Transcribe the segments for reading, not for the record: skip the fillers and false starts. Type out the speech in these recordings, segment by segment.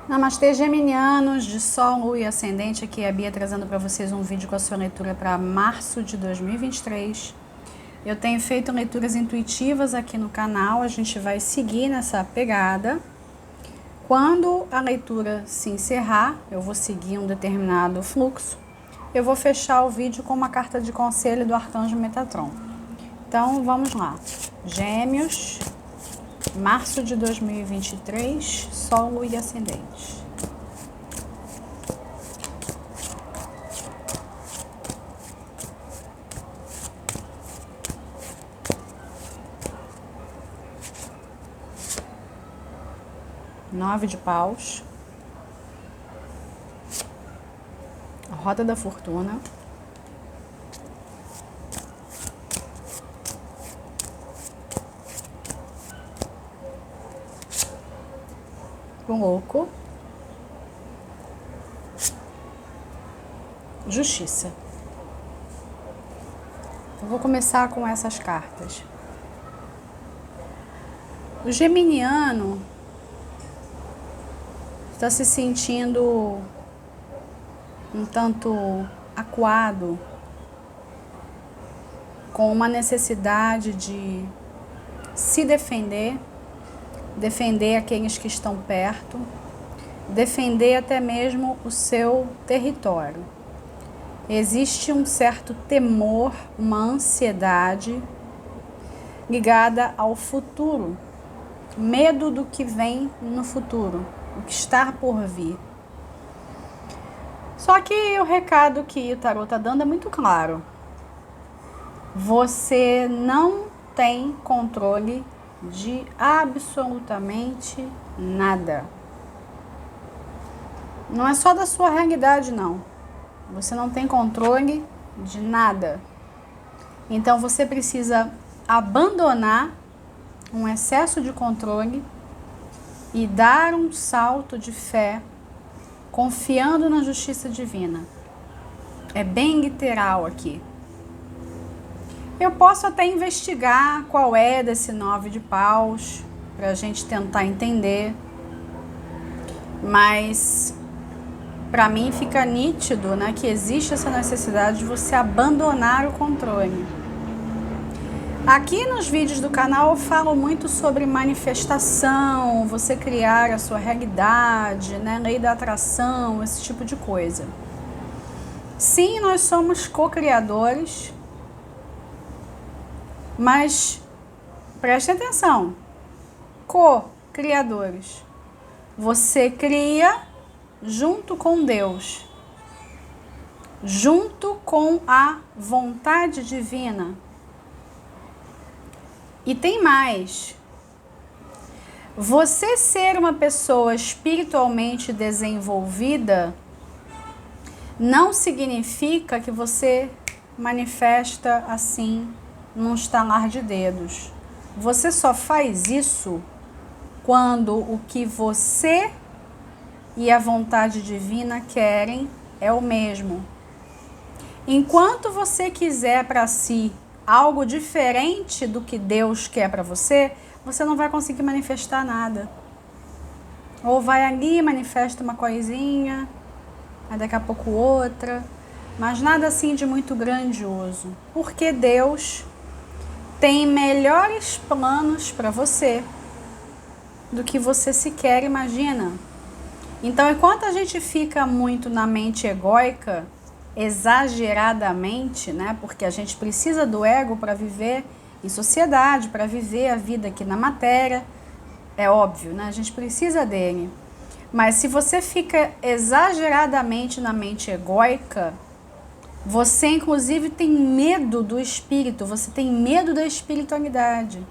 Namastê, geminianos de Sol, Lua e Ascendente. Aqui é a Bia trazendo para vocês um vídeo com a sua leitura para março de 2023. Eu tenho feito leituras intuitivas aqui no canal, a gente vai seguir nessa pegada. Quando a leitura se encerrar, eu vou seguir um determinado fluxo. Eu vou fechar o vídeo com uma carta de conselho do Arcanjo Metatron. Então, vamos lá. Gêmeos, março de 2023, Sol, Lua e Ascendente. Nove de paus. A roda da fortuna. O louco. Justiça. Eu vou começar com essas cartas. O geminiano está se sentindo um tanto acuado, com uma necessidade de se defender, defender aqueles que estão perto, defender até mesmo o seu território. Existe um certo temor, uma ansiedade ligada ao futuro, medo do que vem no futuro, o que está por vir. Só que o recado que o tarô está dando é muito claro. Você não tem controle de absolutamente nada. Não é só da sua realidade, não. Você não tem controle de nada. Então você precisa abandonar um excesso de controle e dar um salto de fé, confiando na justiça divina. É bem literal aqui. Eu posso até investigar qual é desse 9 de paus, para a gente tentar entender, mas para mim fica nítido, né, que existe essa necessidade de você abandonar o controle. Aqui nos vídeos do canal eu falo muito sobre manifestação, você criar a sua realidade, né, lei da atração, esse tipo de coisa. Sim, nós somos co-criadores, mas preste atenção, co-criadores. Você cria junto com Deus, junto com a vontade divina. E tem mais. Você ser uma pessoa espiritualmente desenvolvida não significa que você manifesta assim num estalar de dedos. Você só faz isso quando o que você e a vontade divina querem é o mesmo. Enquanto você quiser para si algo diferente do que Deus quer para você, você não vai conseguir manifestar nada. Ou vai ali, manifesta uma coisinha, aí daqui a pouco outra, mas nada assim de muito grandioso. Porque Deus tem melhores planos para você do que você sequer imagina. Então, enquanto a gente fica muito na mente egóica, exageradamente, né? Porque a gente precisa do ego para viver em sociedade, para viver a vida aqui na matéria, é óbvio, né? A gente precisa dele. Mas se você fica exageradamente na mente egóica, você inclusive tem medo do espírito, você tem medo da espiritualidade.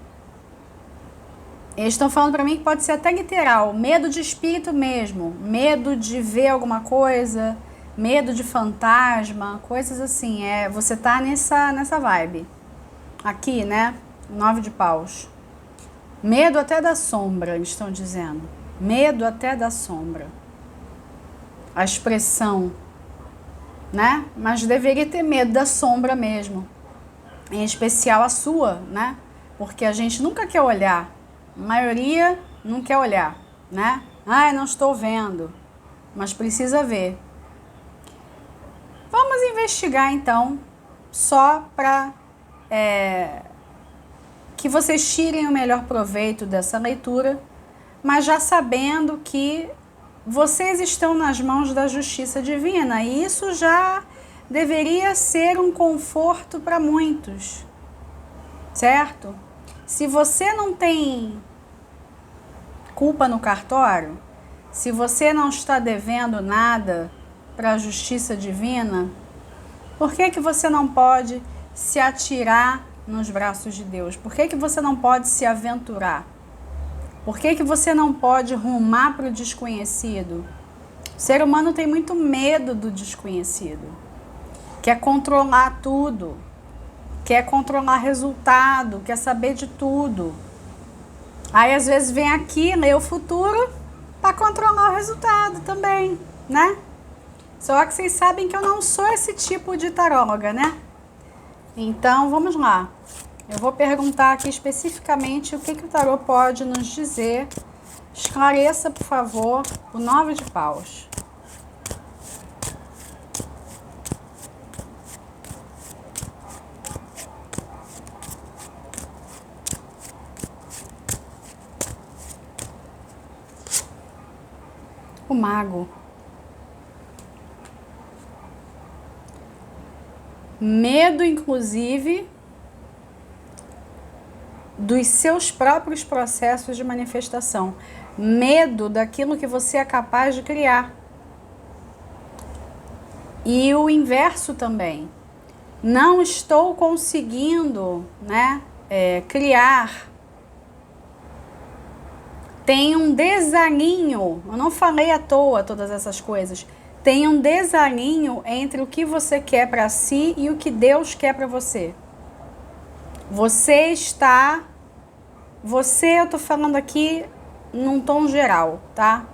Eles estão falando para mim que pode ser até literal, medo de espírito mesmo, medo de ver alguma coisa, medo de fantasma, coisas assim. Você tá nessa vibe. Aqui, né? 9 de paus. Medo até da sombra, eles estão dizendo. Medo até da sombra. A expressão, né? Mas deveria ter medo da sombra mesmo. Em especial a sua, né? Porque a gente nunca quer olhar. A maioria não quer olhar, né? Ah, não estou vendo, mas precisa ver. Vamos investigar então, só para que vocês tirem o melhor proveito dessa leitura, mas já sabendo que vocês estão nas mãos da justiça divina, e isso já deveria ser um conforto para muitos, certo? Se você não tem culpa no cartório, se você não está devendo nada para a justiça divina, por que você não pode se atirar nos braços de Deus? Por que você não pode se aventurar? Por que você não pode rumar para o desconhecido? O ser humano tem muito medo do desconhecido. Quer controlar tudo. Quer controlar resultado. Quer saber de tudo. Aí às vezes vem aqui, lê o futuro para controlar o resultado também, né? Só que vocês sabem que eu não sou esse tipo de taróloga, né? Então vamos lá. Eu vou perguntar aqui especificamente o que o tarô pode nos dizer. Esclareça, por favor, o 9 de paus. O mago. Medo, inclusive, dos seus próprios processos de manifestação. Medo daquilo que você é capaz de criar. E o inverso também. Não estou conseguindo, né, criar. Tem um desalinho. Eu não falei à toa todas essas coisas. Tem um desalinho entre o que você quer para si e o que Deus quer para você. Eu tô falando aqui num tom geral, tá?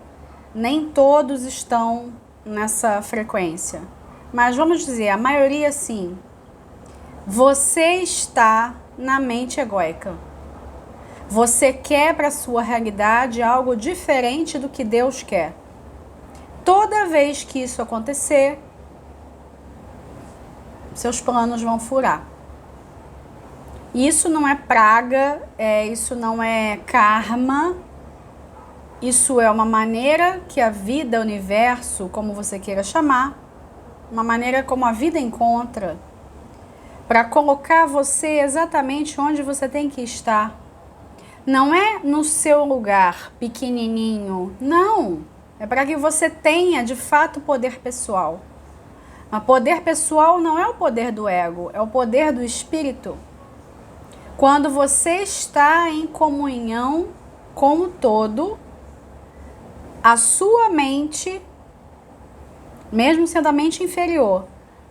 Nem todos estão nessa frequência. Mas vamos dizer, a maioria sim. Você está na mente egóica. Você quer para sua realidade algo diferente do que Deus quer. Toda vez que isso acontecer, seus planos vão furar. Isso não é praga, isso não é karma, isso é uma maneira que a vida, o universo, como você queira chamar, uma maneira como a vida encontra para colocar você exatamente onde você tem que estar. Não é no seu lugar pequenininho, não. É para que você tenha, de fato, poder pessoal. Mas poder pessoal não é o poder do ego, é o poder do espírito. Quando você está em comunhão com o todo, a sua mente, mesmo sendo a mente inferior,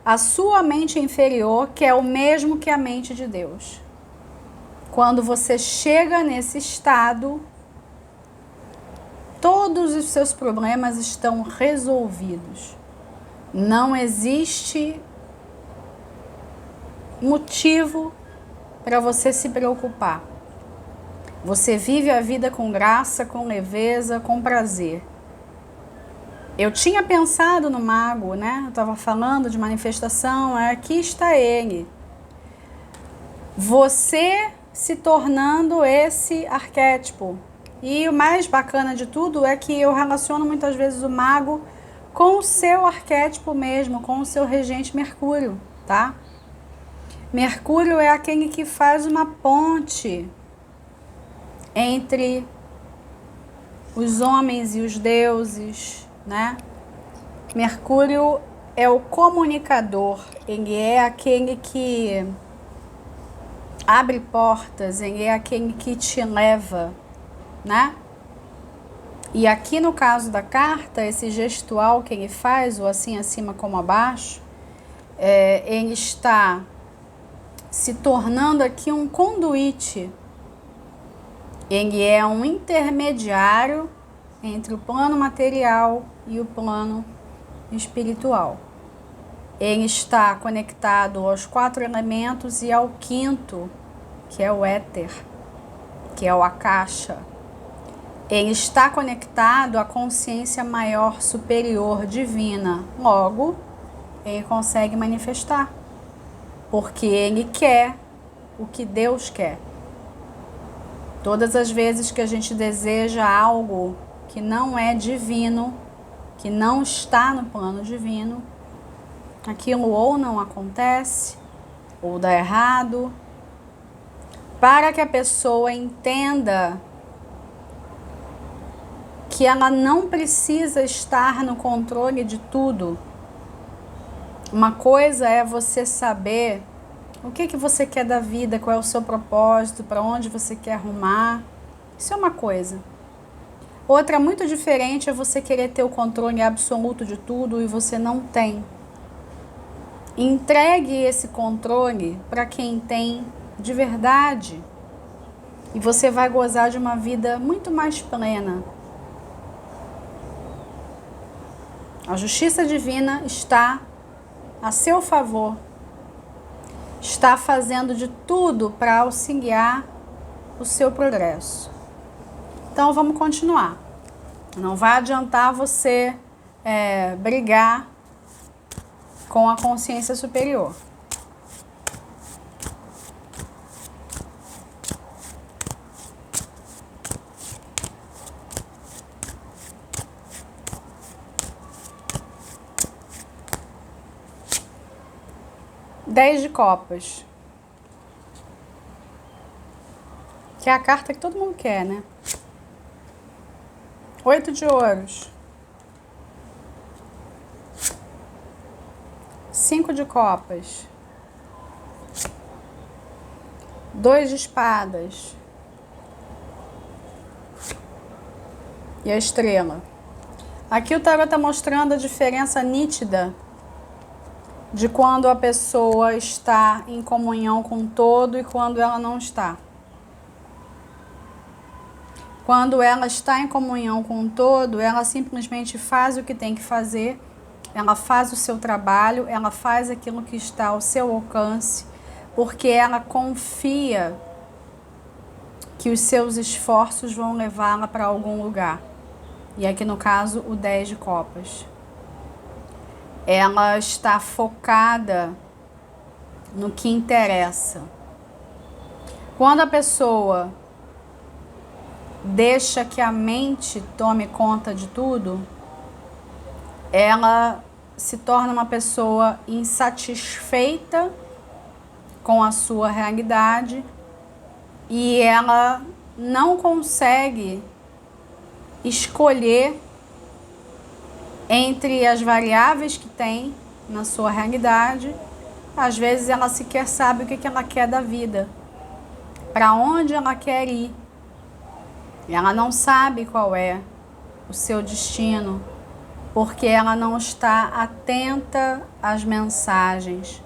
a sua mente inferior, que é o mesmo que a mente de Deus. Quando você chega nesse estado, todos os seus problemas estão resolvidos. Não existe motivo para você se preocupar. Você vive a vida com graça, com leveza, com prazer. Eu tinha pensado no mago, né? Eu estava falando de manifestação, aqui está ele. Você se tornando esse arquétipo. E o mais bacana de tudo é que eu relaciono muitas vezes o mago com o seu arquétipo mesmo, com o seu regente Mercúrio, tá? Mercúrio é aquele que faz uma ponte entre os homens e os deuses, né? Mercúrio é o comunicador, ele é aquele que abre portas, ele é aquele que te leva, né? E aqui no caso da carta, esse gestual que ele faz, o assim acima como abaixo, ele está se tornando aqui um conduíte. Ele é um intermediário entre o plano material e o plano espiritual. Ele está conectado aos 4 elementos e ao 5º, que é o éter, que é o akasha. ele está conectado à consciência maior, superior, divina. Logo, ele consegue manifestar, porque ele quer o que Deus quer. Todas as vezes que a gente deseja algo que não é divino, que não está no plano divino, aquilo ou não acontece, ou dá errado. Para que a pessoa entenda que ela não precisa estar no controle de tudo. Uma coisa é você saber o que você quer da vida, qual é o seu propósito, para onde você quer arrumar. Isso é uma coisa. Outra muito diferente é você querer ter o controle absoluto de tudo e você não tem. Entregue esse controle para quem tem de verdade. E você vai gozar de uma vida muito mais plena. A justiça divina está a seu favor. Está fazendo de tudo para auxiliar o seu progresso. Então vamos continuar. Não vai adiantar você brigar com a consciência superior. Dez de copas. Que é a carta que todo mundo quer, né? 8 de ouros. 5 de copas. 2 de espadas. E a estrela. Aqui o tarot está mostrando a diferença nítida de quando a pessoa está em comunhão com o todo e quando ela não está. Quando ela está em comunhão com o todo, ela simplesmente faz o que tem que fazer, ela faz o seu trabalho, ela faz aquilo que está ao seu alcance, porque ela confia que os seus esforços vão levá-la para algum lugar. E aqui no caso, o 10 de copas. Ela está focada no que interessa. Quando a pessoa deixa que a mente tome conta de tudo, ela se torna uma pessoa insatisfeita com a sua realidade e ela não consegue escolher entre as variáveis que tem na sua realidade. Às vezes ela sequer sabe o que ela quer da vida, para onde ela quer ir. Ela não sabe qual é o seu destino, porque ela não está atenta às mensagens,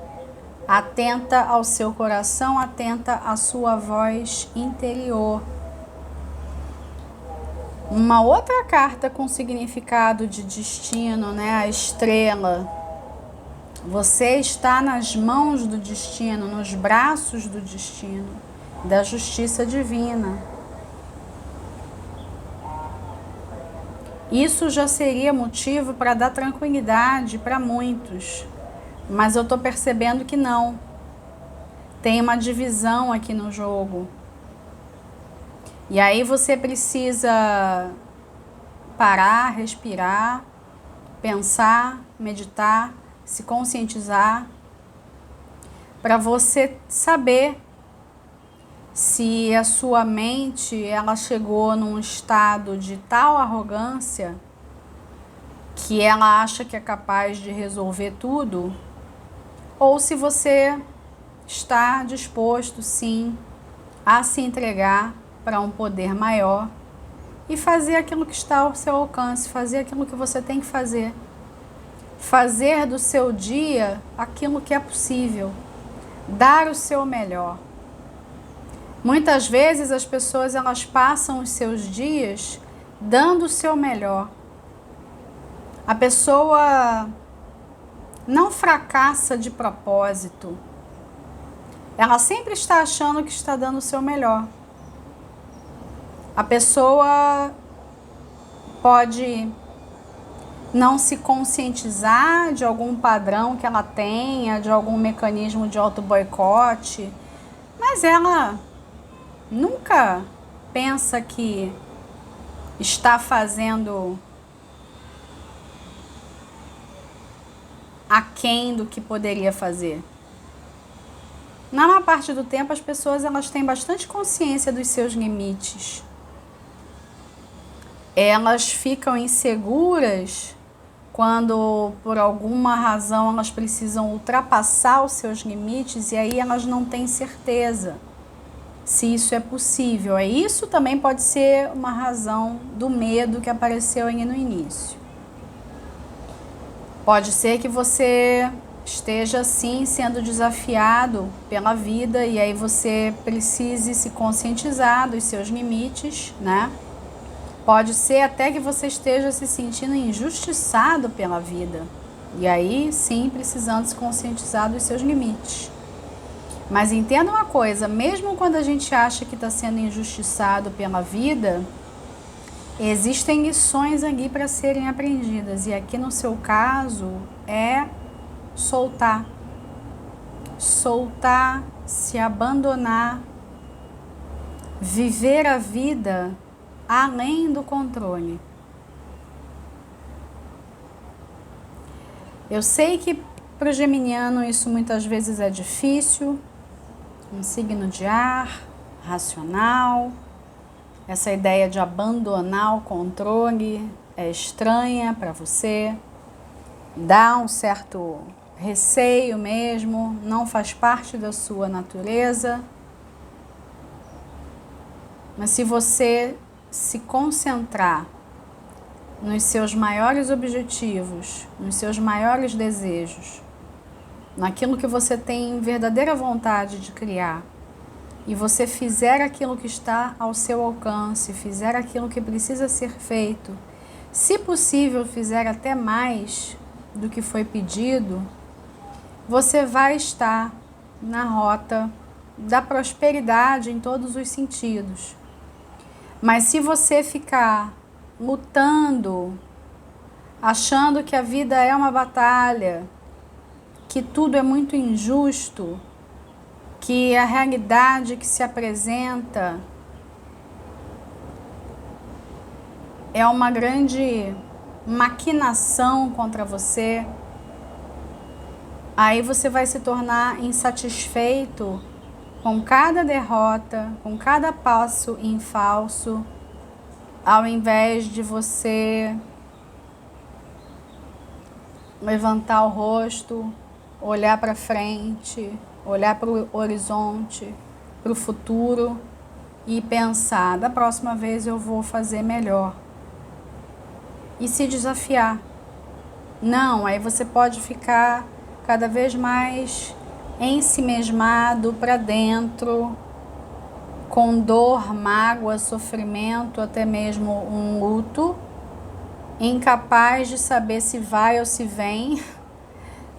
atenta ao seu coração, atenta à sua voz interior. Uma outra carta com significado de destino, né? A estrela. Você está nas mãos do destino, nos braços do destino, da justiça divina. Isso já seria motivo para dar tranquilidade para muitos, mas eu estou percebendo que não. Tem uma divisão aqui no jogo. E aí você precisa parar, respirar, pensar, meditar, se conscientizar, para você saber se a sua mente ela chegou num estado de tal arrogância que ela acha que é capaz de resolver tudo, ou se você está disposto, sim, a se entregar para um poder maior e fazer aquilo que está ao seu alcance, fazer aquilo que você tem que fazer. Fazer do seu dia aquilo que é possível, dar o seu melhor. Muitas vezes as pessoas elas passam os seus dias dando o seu melhor. A pessoa não fracassa de propósito. Ela sempre está achando que está dando o seu melhor. A pessoa pode não se conscientizar de algum padrão que ela tenha, de algum mecanismo de auto-boicote, mas ela nunca pensa que está fazendo aquém do que poderia fazer. Na maior parte do tempo, as pessoas elas têm bastante consciência dos seus limites. Elas ficam inseguras quando, por alguma razão, elas precisam ultrapassar os seus limites e aí elas não têm certeza se isso é possível. Isso também pode ser uma razão do medo que apareceu aí no início. Pode ser que você esteja, sim, sendo desafiado pela vida e aí você precise se conscientizar dos seus limites, né? Pode ser até que você esteja se sentindo injustiçado pela vida. E aí, sim, precisando se conscientizar dos seus limites. Mas entenda uma coisa, mesmo quando a gente acha que está sendo injustiçado pela vida, existem lições ali para serem aprendidas. E aqui no seu caso é soltar. Soltar, se abandonar, viver a vida além do controle. Eu sei que para o geminiano isso muitas vezes é difícil, um signo de ar, racional, essa ideia de abandonar o controle é estranha para você, dá um certo receio mesmo, não faz parte da sua natureza. Mas se você se concentrar nos seus maiores objetivos, nos seus maiores desejos, naquilo que você tem verdadeira vontade de criar, e você fizer aquilo que está ao seu alcance, fizer aquilo que precisa ser feito, se possível fizer até mais do que foi pedido, você vai estar na rota da prosperidade em todos os sentidos. Mas se você ficar lutando, achando que a vida é uma batalha, que tudo é muito injusto, que a realidade que se apresenta é uma grande maquinação contra você, aí você vai se tornar insatisfeito com cada derrota, com cada passo em falso, ao invés de você levantar o rosto, olhar para frente, olhar para o horizonte, para o futuro e pensar, da próxima vez eu vou fazer melhor. E se desafiar. Não, aí você pode ficar cada vez mais ensimesmado para dentro, com dor, mágoa, sofrimento, até mesmo um luto, incapaz de saber se vai ou se vem,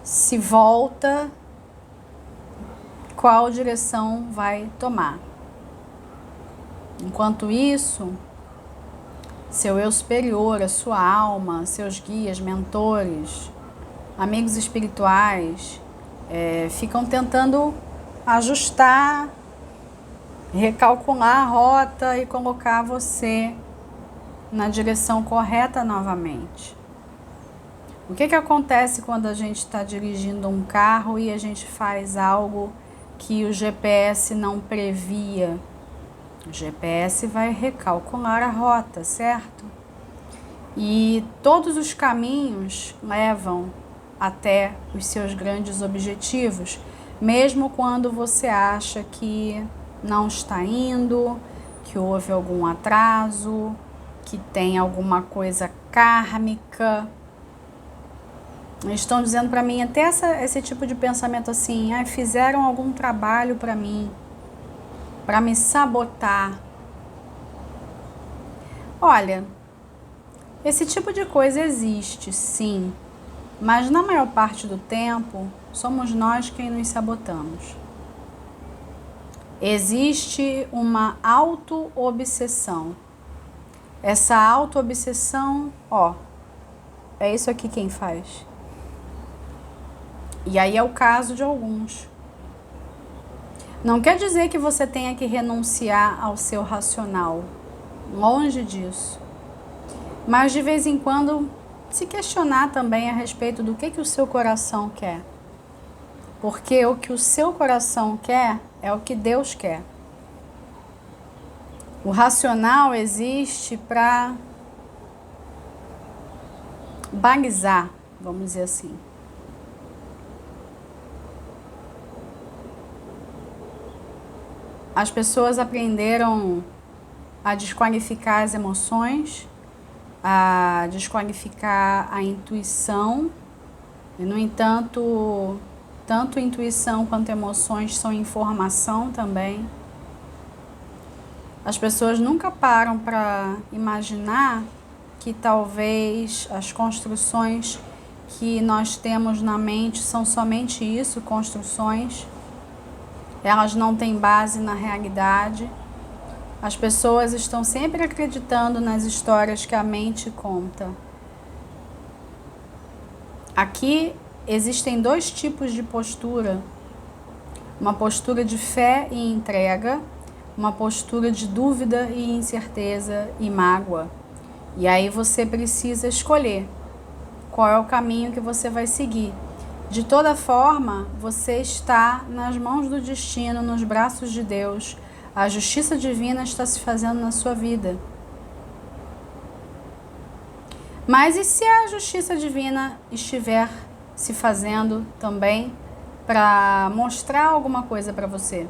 se volta, qual direção vai tomar. Enquanto isso, seu eu superior, a sua alma, seus guias, mentores, amigos espirituais, ficam tentando ajustar, recalcular a rota e colocar você na direção correta novamente. O que acontece quando a gente está dirigindo um carro e a gente faz algo que o GPS não previa? O GPS vai recalcular a rota, certo? E todos os caminhos levam até os seus grandes objetivos, mesmo quando você acha que não está indo, que houve algum atraso, que tem alguma coisa kármica. Estão dizendo para mim até esse tipo de pensamento assim, fizeram algum trabalho para mim, para me sabotar. Olha, esse tipo de coisa existe, sim, mas na maior parte do tempo somos nós quem nos sabotamos. Existe uma auto-obsessão. Essa auto-obsessão, ó, é isso aqui quem faz. E aí é o caso de alguns. Não quer dizer que você tenha que renunciar ao seu racional. Longe disso. Mas de vez em quando se questionar também a respeito do que o seu coração quer. Porque o que o seu coração quer é o que Deus quer. O racional existe para balizar, vamos dizer assim. As pessoas aprenderam a desqualificar as emoções, a desqualificar a intuição. E, no entanto, tanto intuição quanto emoções são informação também. As pessoas nunca param para imaginar que talvez as construções que nós temos na mente são somente isso, construções. Elas não têm base na realidade. As pessoas estão sempre acreditando nas histórias que a mente conta. Aqui existem dois tipos de postura. Uma postura de fé e entrega, uma postura de dúvida e incerteza e mágoa. E aí você precisa escolher qual é o caminho que você vai seguir. De toda forma, você está nas mãos do destino, nos braços de Deus. A justiça divina está se fazendo na sua vida. Mas e se a justiça divina estiver se fazendo também para mostrar alguma coisa para você?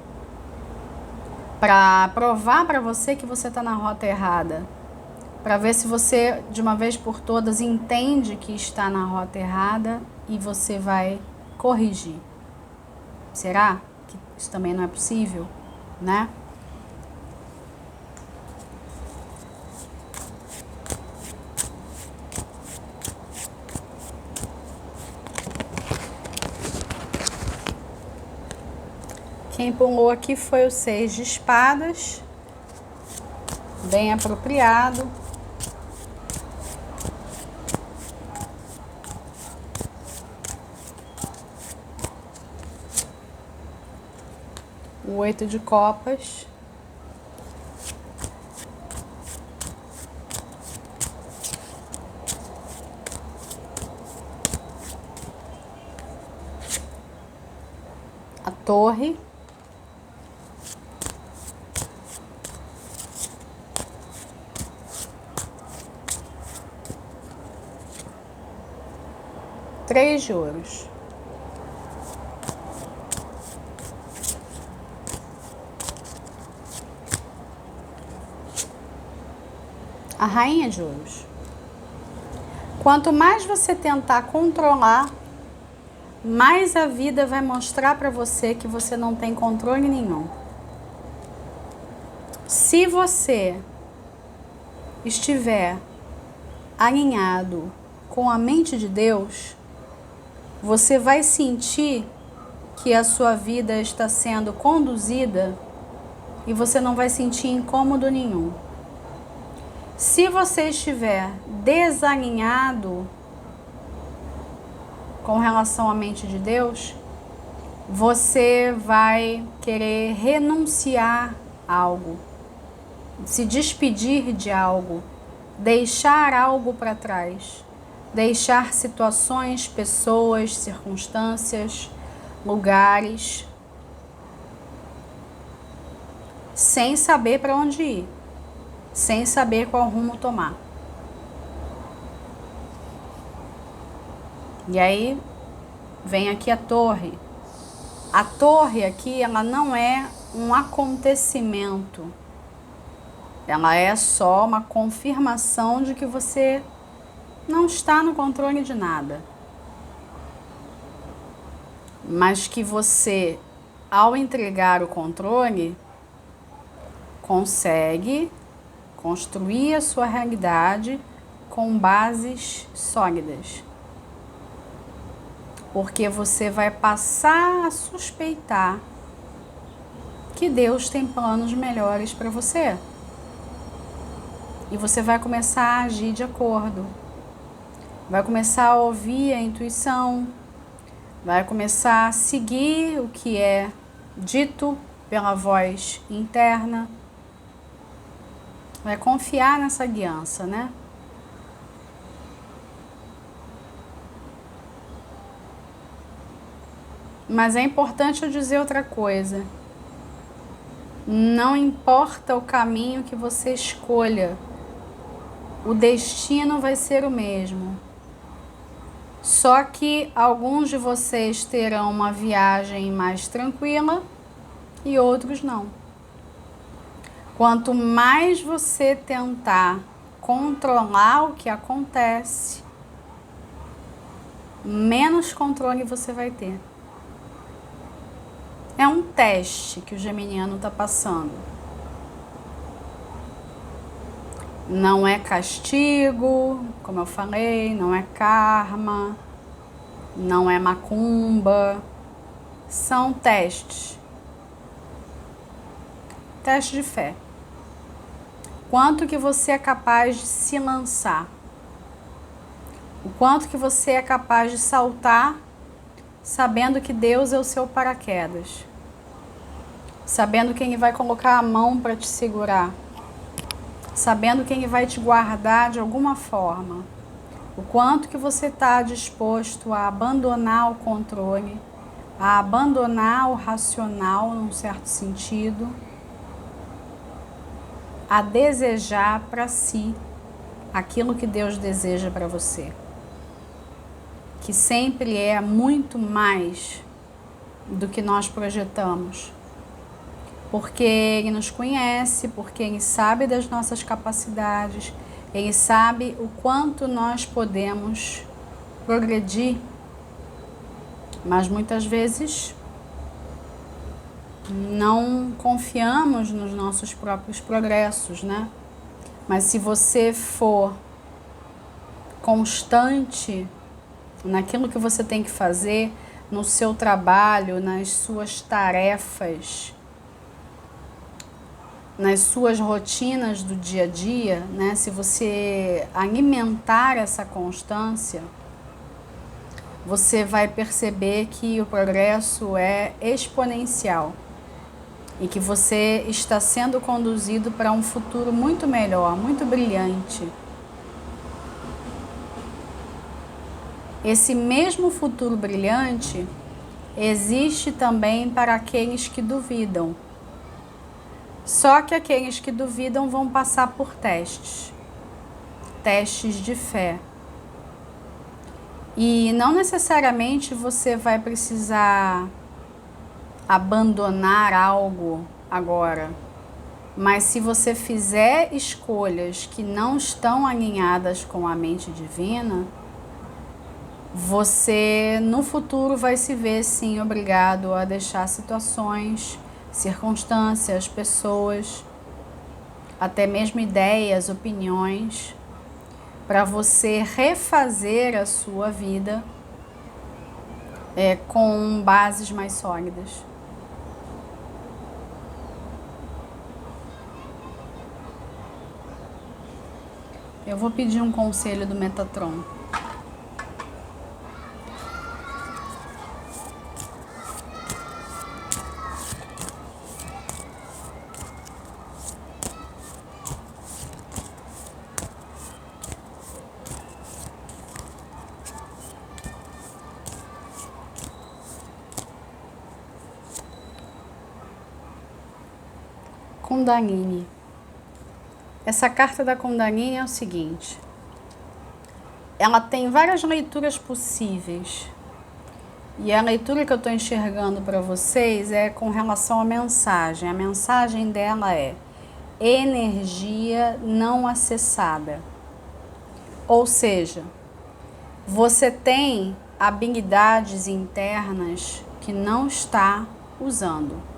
Para provar para você que você está na rota errada? Para ver se você, de uma vez por todas, entende que está na rota errada e você vai corrigir. Será que isso também não é possível, né? Quem pulou aqui foi o 6 de espadas, bem apropriado. O 8 de copas. A torre. Três de ouros. A rainha de ouros. Quanto mais você tentar controlar, mais a vida vai mostrar para você que você não tem controle nenhum. Se você estiver alinhado com a mente de Deus, você vai sentir que a sua vida está sendo conduzida e você não vai sentir incômodo nenhum. Se você estiver desalinhado com relação à mente de Deus, você vai querer renunciar a algo, se despedir de algo, deixar algo para trás, deixar situações, pessoas, circunstâncias, lugares, sem saber para onde ir, sem saber qual rumo tomar. E aí vem aqui a torre. A torre aqui, ela não é um acontecimento. Ela é só uma confirmação de que você não está no controle de nada. Mas que você, ao entregar o controle, consegue construir a sua realidade com bases sólidas. Porque você vai passar a suspeitar que Deus tem planos melhores para você. E você vai começar a agir de acordo. Vai começar a ouvir a intuição. Vai começar a seguir o que é dito pela voz interna. Vai confiar nessa guiança, né? Mas é importante eu dizer outra coisa. Não importa o caminho que você escolha, o destino vai ser o mesmo. Só que alguns de vocês terão uma viagem mais tranquila e outros não. Quanto mais você tentar controlar o que acontece, menos controle você vai ter. É um teste que o geminiano está passando. Não é castigo, como eu falei, não é karma, não é macumba. São testes. Teste de fé. Quanto que você é capaz de se lançar? O quanto que você é capaz de saltar, sabendo que Deus é o seu paraquedas. Sabendo quem vai colocar a mão para te segurar. Sabendo quem vai te guardar de alguma forma. O quanto que você está disposto a abandonar o controle, a abandonar o racional num certo sentido, a desejar para si aquilo que Deus deseja para você. Que sempre é muito mais do que nós projetamos. Porque Ele nos conhece, porque Ele sabe das nossas capacidades, Ele sabe o quanto nós podemos progredir, mas muitas vezes não confiamos nos nossos próprios progressos, né? Mas se você for constante naquilo que você tem que fazer, no seu trabalho, nas suas tarefas, nas suas rotinas do dia a dia, né? Se você alimentar essa constância, você vai perceber que o progresso é exponencial e que você está sendo conduzido para um futuro muito melhor, muito brilhante. Esse mesmo futuro brilhante existe também para aqueles que duvidam. Só que aqueles que duvidam vão passar por testes. Testes de fé. E não necessariamente você vai precisar abandonar algo agora. Mas se você fizer escolhas que não estão alinhadas com a mente divina, você no futuro vai se ver sim obrigado a deixar situações, circunstâncias, pessoas, até mesmo ideias, opiniões, para você refazer a sua vida com bases mais sólidas. Eu vou pedir um conselho do Metatron. Kundalini. Essa carta da Kundalini é o seguinte. Ela tem várias leituras possíveis. E a leitura que eu estou enxergando para vocês é com relação à mensagem. A mensagem dela é energia não acessada. Ou seja, você tem habilidades internas que não está usando.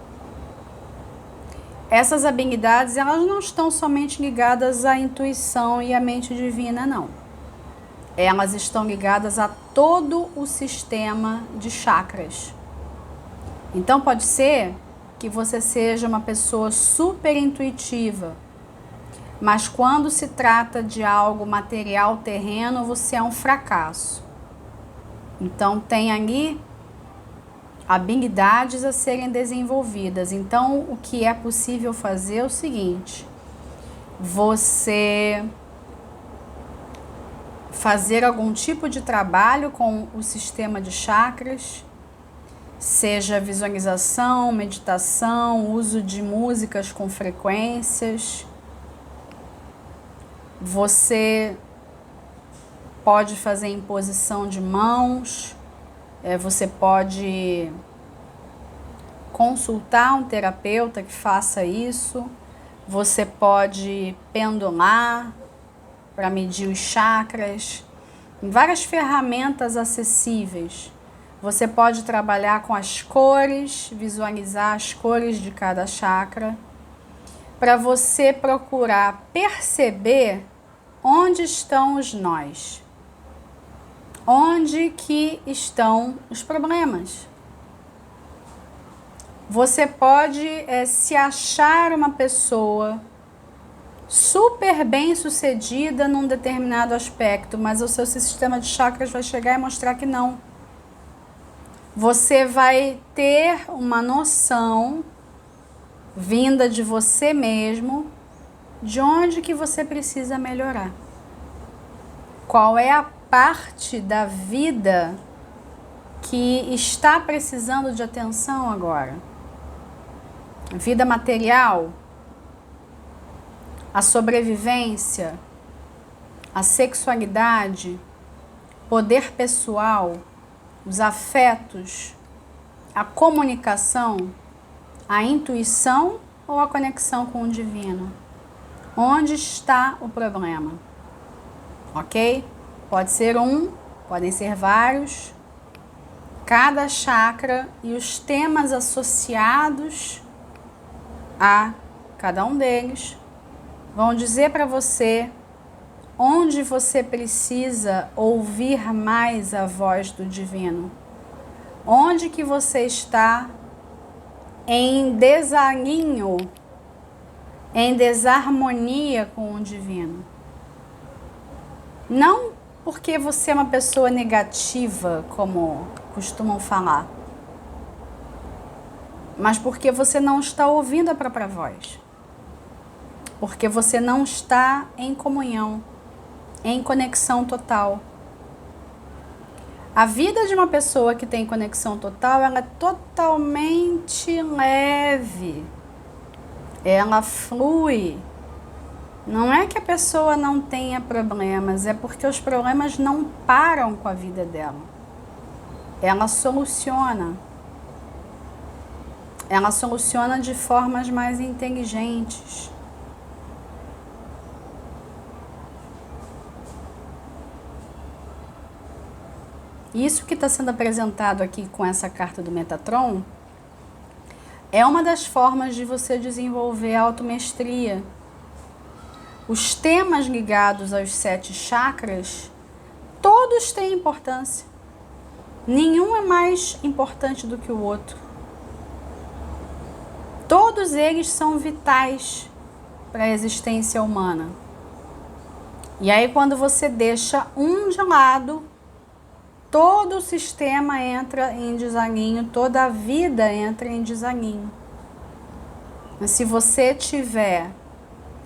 Essas habilidades, elas não estão somente ligadas à intuição e à mente divina, não. Elas estão ligadas a todo o sistema de chakras. Então, pode ser que você seja uma pessoa super intuitiva, Mas quando se trata de algo material, terreno, você é um fracasso. Então tem ali habilidades a serem desenvolvidas. Então o que é possível fazer é o seguinte: você fazer algum tipo de trabalho com o sistema de chakras, seja visualização, meditação, uso de músicas com frequências. Você pode fazer imposição de mãos, você pode consultar um terapeuta que faça isso, você pode pendular para medir os chakras, várias ferramentas acessíveis. Você pode trabalhar com as cores, visualizar as cores de cada chakra, para você procurar perceber onde estão os nós, onde que estão os problemas. Você pode se achar uma pessoa super bem sucedida num determinado aspecto, mas o seu sistema de chakras vai chegar e mostrar que não. Você vai ter uma noção vinda de você mesmo de onde que você precisa melhorar. Qual é a parte da vida que está precisando de atenção agora? Vida material, a sobrevivência, a sexualidade, poder pessoal, os afetos, a comunicação, a intuição ou a conexão com o divino? Onde está o problema? Ok? Pode ser um, podem ser vários. Cada chakra e os temas associados a cada um deles vão dizer para você onde você precisa ouvir mais a voz do divino. Onde que você está em desalinho, em desarmonia com o divino. Não porque você é uma pessoa negativa, como costumam falar, mas porque você não está ouvindo a própria voz. Porque você não está em comunhão, em conexão total. A vida de uma pessoa que tem conexão total, ela é totalmente leve. Ela flui. Não é que a pessoa não tenha problemas, é porque os problemas não param com a vida dela. Ela soluciona. Ela soluciona de formas mais inteligentes. Isso que está sendo apresentado aqui com essa carta do Metatron é uma das formas de você desenvolver a automestria. Os temas ligados aos 7 chakras, todos têm importância. Nenhum é mais importante do que o outro. Todos eles são vitais para a existência humana. E aí, quando você deixa um de lado, todo o sistema entra em desalinho, toda a vida entra em desalinho. Mas se você tiver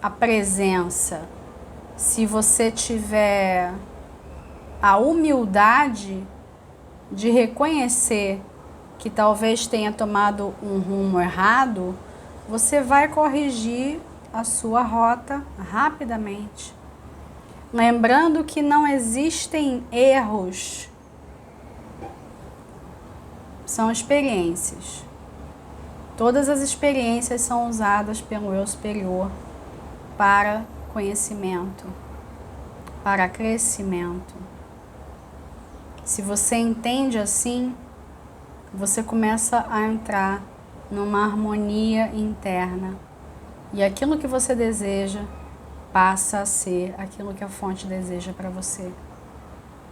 a presença, se você tiver a humildade de reconhecer que talvez tenha tomado um rumo errado, você vai corrigir a sua rota rapidamente. Lembrando que não existem erros, são experiências. Todas as experiências são usadas pelo eu superior para conhecimento, para crescimento. Se você entende assim, você começa a entrar numa harmonia interna. E aquilo que você deseja passa a ser aquilo que a fonte deseja para você.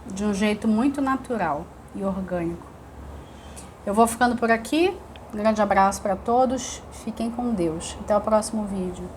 De um jeito muito natural e orgânico. Eu vou ficando por aqui. Um grande abraço para todos. Fiquem com Deus. Até o próximo vídeo.